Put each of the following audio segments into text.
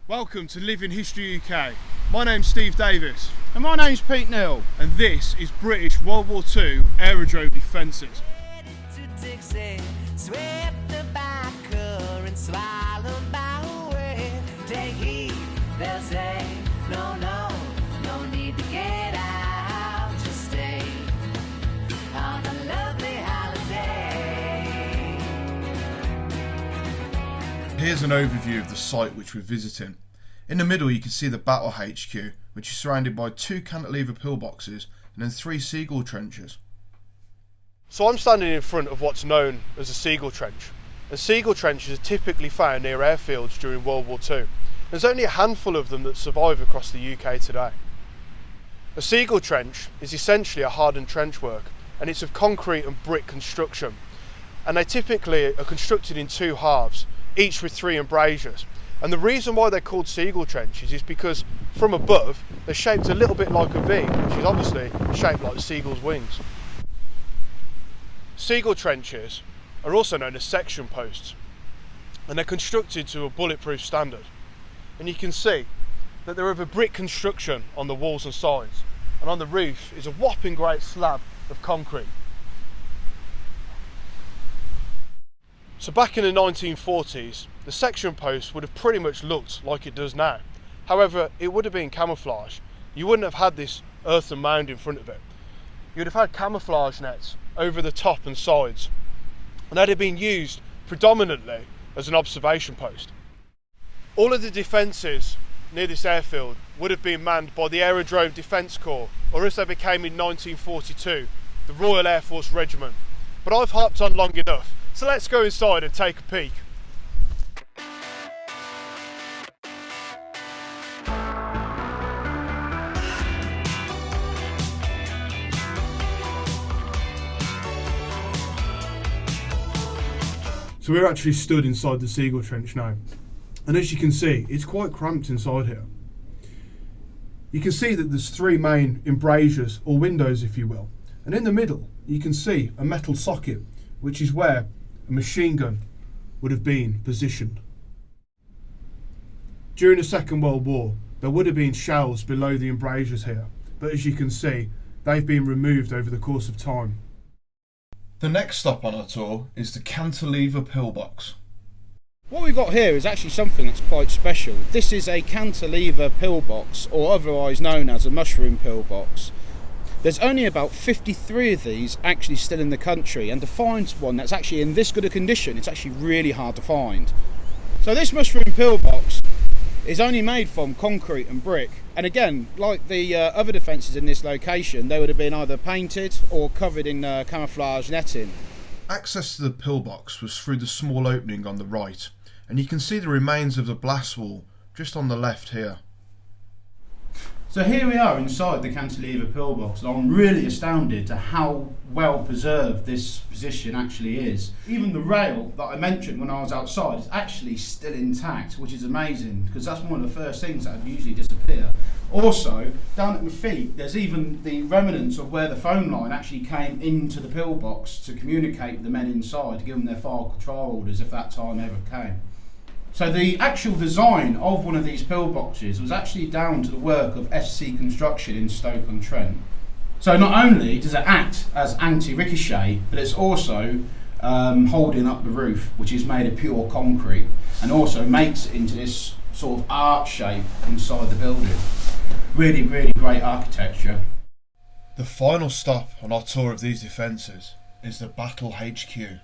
Welcome to Living History UK. My name's Steve Davis. And my name's Pete Neal. And this is British World War II aerodrome defences. Here's an overview of the site which we're visiting. In the middle you can see the Battle HQ, which is surrounded by 2 Cantilever Pillboxes and then 3 Seagull Trenches. So I'm standing in front of what's known as a Seagull Trench. And Seagull Trenches are typically found near airfields during World War II. There's only a handful of them that survive across the UK today. A Seagull Trench is essentially a hardened trench work, and it's of concrete and brick construction. And they typically are constructed in 2 halves, each with 3 embrasures. And the reason why they're called Seagull Trenches is because from above they're shaped a little bit like a V, which is obviously shaped like the seagull's wings. Seagull Trenches are also known as section posts, and they're constructed to a bulletproof standard. And you can see that they're of a brick construction on the walls and sides, and on the roof is a whopping great slab of concrete. So back in the 1940s, the section post would have pretty much looked like it does now. However, it would have been camouflage. You wouldn't have had this earthen mound in front of it. You would have had camouflage nets over the top and sides, and they'd have been used predominantly as an observation post. All of the defences near this airfield would have been manned by the Aerodrome Defence Corps, or as they became in 1942, the Royal Air Force Regiment. But I've harped on long enough, so let's go inside and take a peek. So we're actually stood inside the Seagull Trench now, and as you can see, it's quite cramped inside here. You can see that there's 3 main embrasures, or windows if you will, and in the middle you can see a metal socket, which is where a machine gun would have been positioned. During the Second World War, there would have been shells below the embrasures here, but as you can see, they've been removed over the course of time. The next stop on our tour is the Cantilever Pillbox. What we've got here is actually something that's quite special. This is a cantilever pillbox, or otherwise known as a mushroom pillbox. There's only about 53 of these actually still in the country, and to find one that's actually in this good a condition, it's actually really hard to find. So this mushroom pillbox is only made from concrete and brick, and again, like the other defences in this location, they would have been either painted or covered in camouflage netting. Access to the pillbox was through the small opening on the right, and you can see the remains of the blast wall just on the left here. So here we are inside the Cantilever Pillbox, and I'm really astounded to how well preserved this position actually is. Even the rail that I mentioned when I was outside is actually still intact, which is amazing, because that's one of the first things that would usually disappear. Also, down at my feet, there's even the remnants of where the phone line actually came into the pillbox to communicate with the men inside, to give them their file control orders if that time ever came. So the actual design of one of these pillboxes was actually down to the work of SC Construction in Stoke-on-Trent. So not only does it act as anti-ricochet, but it's also holding up the roof, which is made of pure concrete, and also makes it into this sort of arch shape inside the building. Really, really great architecture. The final stop on our tour of these defences is the Battle HQ.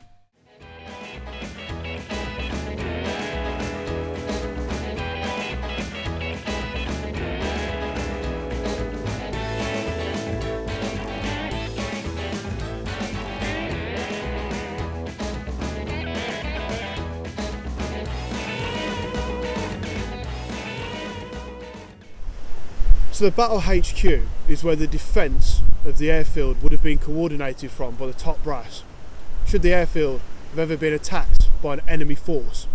So the Battle HQ is where the defence of the airfield would have been coordinated from by the top brass, should the airfield have ever been attacked by an enemy force.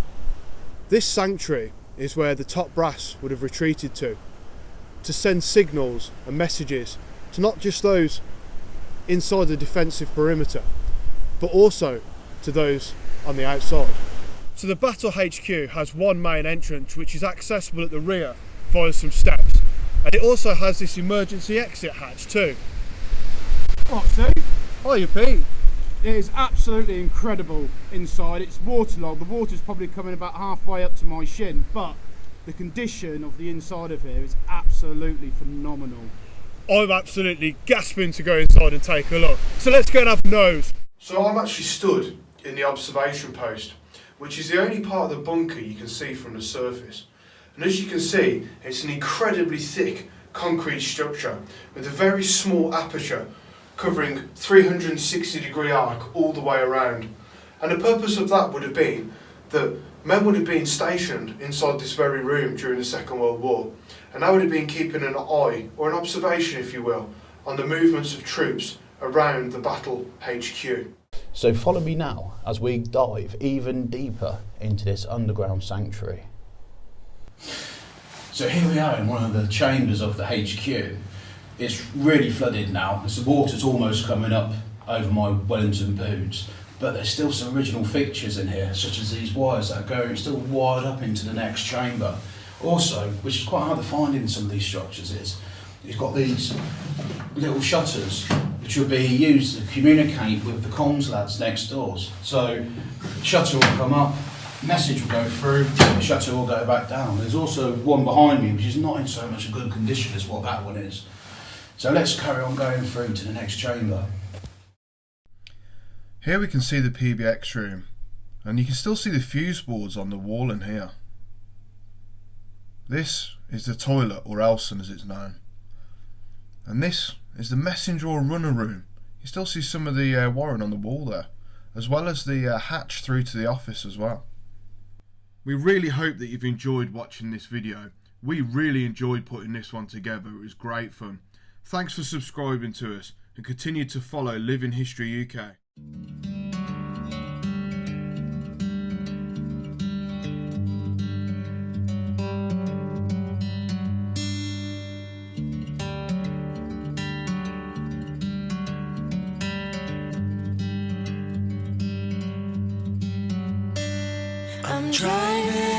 This sanctuary is where the top brass would have retreated to send signals and messages to not just those inside the defensive perimeter, but also to those on the outside. So the Battle HQ has one main entrance which is accessible at the rear via some steps, and it also has this emergency exit hatch too. Right, Steve? Hiya Pete. It is absolutely incredible inside. It's waterlogged. The water's probably coming about halfway up to my shin, but the condition of the inside of here is absolutely phenomenal. I'm absolutely gasping to go inside and take a look. So let's go and have a nose. So I'm actually stood in the observation post, which is the only part of the bunker you can see from the surface. And as you can see, it's an incredibly thick concrete structure with a very small aperture covering 360-degree arc all the way around. And the purpose of that would have been that men would have been stationed inside this very room during the Second World War, and they would have been keeping an eye, or an observation if you will, on the movements of troops around the Battle HQ. So follow me now as we dive even deeper into this underground sanctuary. So here we are in one of the chambers of the HQ. It's really flooded now, as the water's almost coming up over my Wellington boots, but there's still some original features in here, such as these wires that are going still wired up into the next chamber. Also, which is quite hard to find in some of these structures, is you've got these little shutters which will be used to communicate with the comms lads next doors. So the shutter will come up, message will go through, the shutter will go back down. There's also one behind me which is not in so much a good condition as what that one is. So let's carry on going through to the next chamber. Here we can see the PBX room, and you can still see the fuse boards on the wall in here. This is the toilet, or Elson as it's known. And this is the messenger or runner room. You still see some of the wiring on the wall there, as well as the hatch through to the office as well. We really hope that you've enjoyed watching this video. We really enjoyed putting this one together. It was great fun. Thanks for subscribing to us, and continue to follow Living History UK. I'm driving